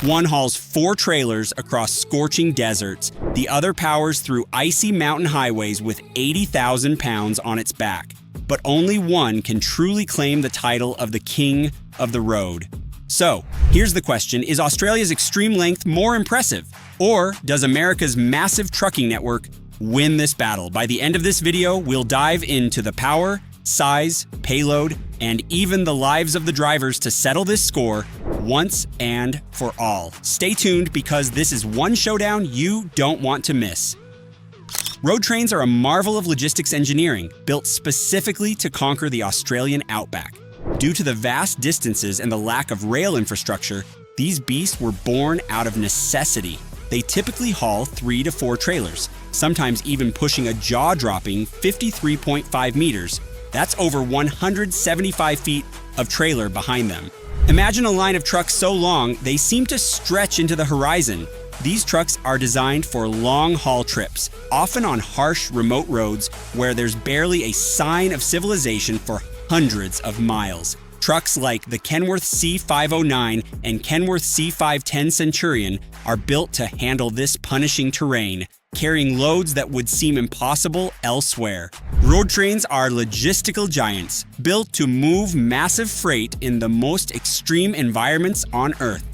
One hauls 4 trailers across scorching deserts. The other powers through icy mountain highways with 80,000 pounds on its back. But only one can truly claim the title of the king of the road. So, here's the question: is Australia's extreme length more impressive? Or does America's massive trucking network win this battle? By the end of this video, we'll dive into the power, size, payload, and even the lives of the drivers to settle this score once and for all. Stay tuned because this is one showdown you don't want to miss. Roadtrains are a marvel of logistics engineering, built specifically to conquer the Australian outback. Due to the vast distances and the lack of rail infrastructure, these beasts were born out of necessity. They typically haul 3 to 4 trailers, sometimes even pushing a jaw-dropping 53.5 meters. That's over 175 feet of trailer behind them. Imagine a line of trucks so long they seem to stretch into the horizon. These trucks are designed for long-haul trips, often on harsh, remote roads where there's barely a sign of civilization for hundreds of miles. Trucks like the Kenworth C509 and Kenworth C510 Centurion are built to handle this punishing terrain, carrying loads that would seem impossible elsewhere. Roadtrains are logistical giants, built to move massive freight in the most extreme environments on Earth.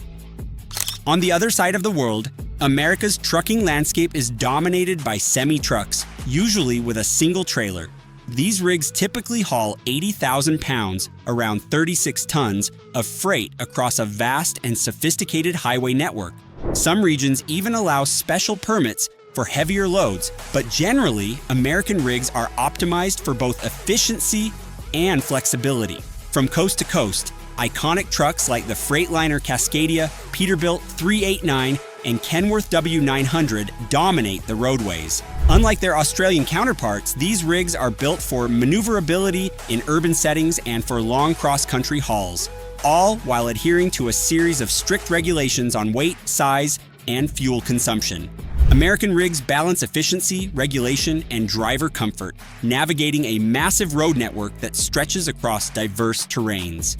On the other side of the world, America's trucking landscape is dominated by semi-trucks, usually with a single trailer. These rigs typically haul 80,000 pounds, around 36 tons, of freight across a vast and sophisticated highway network. Some regions even allow special permits for heavier loads, but generally, American rigs are optimized for both efficiency and flexibility. From coast to coast, iconic trucks like the Freightliner Cascadia, Peterbilt 389, and Kenworth W900 dominate the roadways. Unlike their Australian counterparts, these rigs are built for maneuverability in urban settings and for long cross-country hauls, all while adhering to a series of strict regulations on weight, size, and fuel consumption. American rigs balance efficiency, regulation, and driver comfort, navigating a massive road network that stretches across diverse terrains.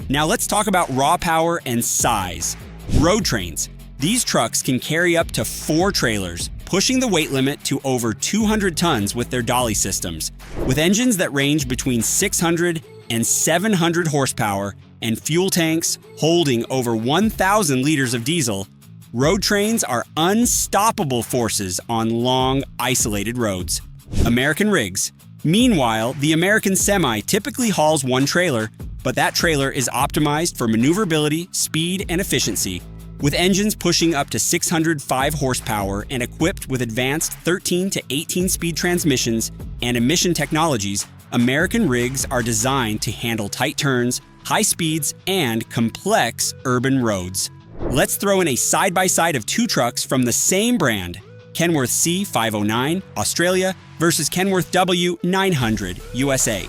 Now let's talk about raw power and size. Roadtrains. These trucks can carry up to 4 trailers, pushing the weight limit to over 200 tons with their dolly systems. With engines that range between 600 and 700 horsepower and fuel tanks holding over 1,000 liters of diesel, Roadtrains are unstoppable forces on long, isolated roads. American rigs. Meanwhile, the American Semi typically hauls 1 trailer, but that trailer is optimized for maneuverability, speed, and efficiency. With engines pushing up to 605 horsepower and equipped with advanced 13 to 18-speed transmissions and emission technologies, American rigs are designed to handle tight turns, high speeds, and complex urban roads. Let's throw in a side-by-side of 2 trucks from the same brand, Kenworth C509, Australia, versus Kenworth W900, USA.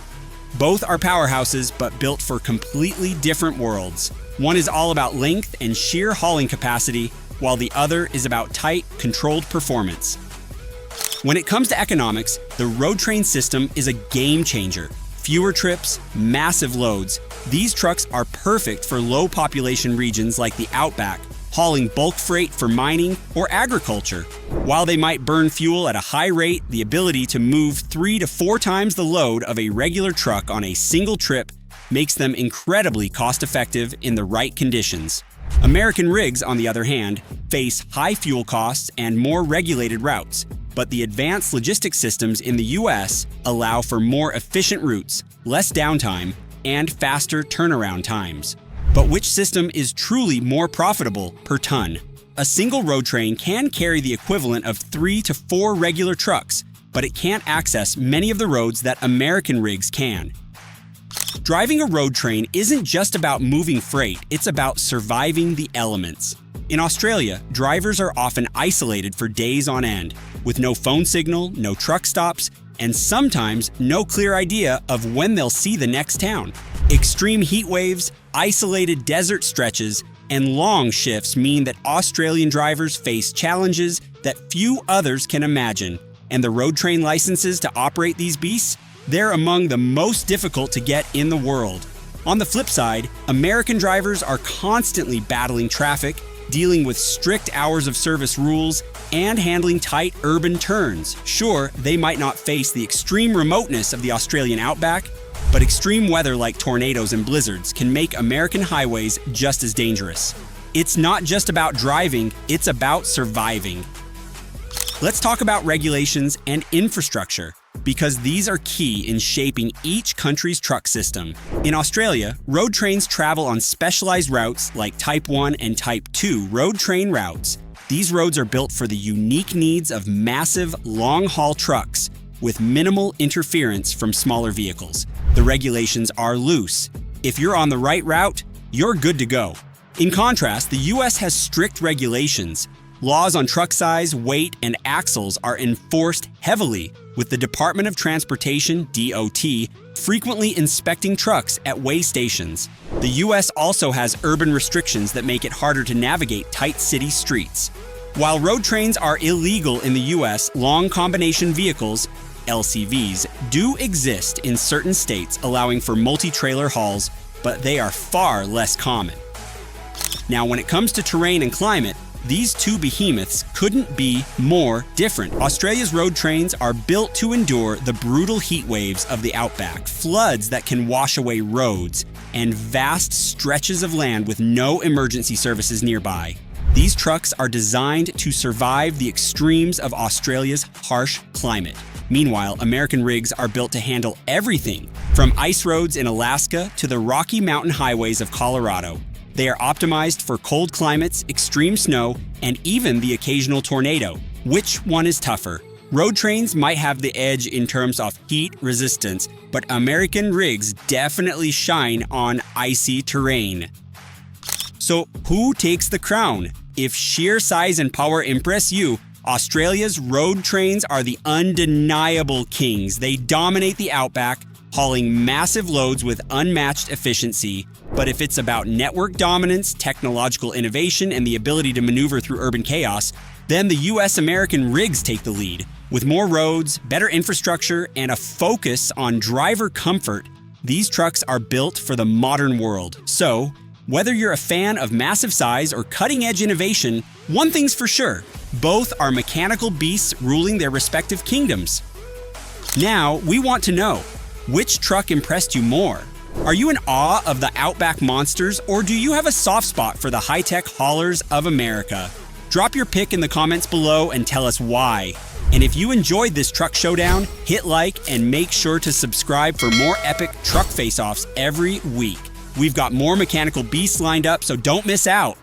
Both are powerhouses, but built for completely different worlds. One is all about length and sheer hauling capacity, while the other is about tight, controlled performance. When it comes to economics, the Roadtrain system is a game changer. Fewer trips, massive loads. These trucks are perfect for low population regions like the Outback, hauling bulk freight for mining or agriculture. While they might burn fuel at a high rate, the ability to move 3 to 4 times the load of a regular truck on a single trip makes them incredibly cost-effective in the right conditions. American rigs, on the other hand, face high fuel costs and more regulated routes, but the advanced logistics systems in the US allow for more efficient routes, less downtime, and faster turnaround times. But which system is truly more profitable per ton? A single Roadtrain can carry the equivalent of 3 to 4 regular trucks, but it can't access many of the roads that American rigs can. Driving a Roadtrain isn't just about moving freight, it's about surviving the elements. In Australia, drivers are often isolated for days on end, with no phone signal, no truck stops, and sometimes no clear idea of when they'll see the next town. Extreme heat waves, isolated desert stretches, and long shifts mean that Australian drivers face challenges that few others can imagine. And the Roadtrain licenses to operate these beasts? They're among the most difficult to get in the world. On the flip side, American drivers are constantly battling traffic, dealing with strict hours of service rules, and handling tight urban turns. Sure, they might not face the extreme remoteness of the Australian outback, but extreme weather like tornadoes and blizzards can make American highways just as dangerous. It's not just about driving, it's about surviving. Let's talk about regulations and infrastructure, because these are key in shaping each country's truck system. In Australia, road trains travel on specialized routes like Type 1 and Type 2 road train routes. These roads are built for the unique needs of massive, long-haul trucks with minimal interference from smaller vehicles. The regulations are loose. If you're on the right route, you're good to go. In contrast, the US has strict regulations. Laws on truck size, weight, and axles are enforced heavily, with the Department of Transportation, DOT, frequently inspecting trucks at weigh stations. The US also has urban restrictions that make it harder to navigate tight city streets. While road trains are illegal in the US, long combination vehicles, LCVs, do exist in certain states, allowing for multi-trailer hauls, but they are far less common. Now, when it comes to terrain and climate, these two behemoths couldn't be more different. Australia's road trains are built to endure the brutal heat waves of the outback, floods that can wash away roads, and vast stretches of land with no emergency services nearby. These trucks are designed to survive the extremes of Australia's harsh climate. Meanwhile, American rigs are built to handle everything from ice roads in Alaska to the Rocky Mountain highways of Colorado. They are optimized for cold climates, extreme snow, and even the occasional tornado. Which one is tougher? Road trains might have the edge in terms of heat resistance, but American rigs definitely shine on icy terrain. So who takes the crown? If sheer size and power impress you, Australia's road trains are the undeniable kings. They dominate the outback, hauling massive loads with unmatched efficiency. But if it's about network dominance, technological innovation, and the ability to maneuver through urban chaos, then the US American rigs take the lead. With more roads, better infrastructure, and a focus on driver comfort, these trucks are built for the modern world. So, whether you're a fan of massive size or cutting-edge innovation, one thing's for sure: both are mechanical beasts ruling their respective kingdoms. Now, we want to know, which truck impressed you more? Are you in awe of the Outback monsters, or do you have a soft spot for the high-tech haulers of America? Drop your pick in the comments below and tell us why. And if you enjoyed this truck showdown, hit like and make sure to subscribe for more epic truck face-offs every week. We've got more mechanical beasts lined up, so don't miss out.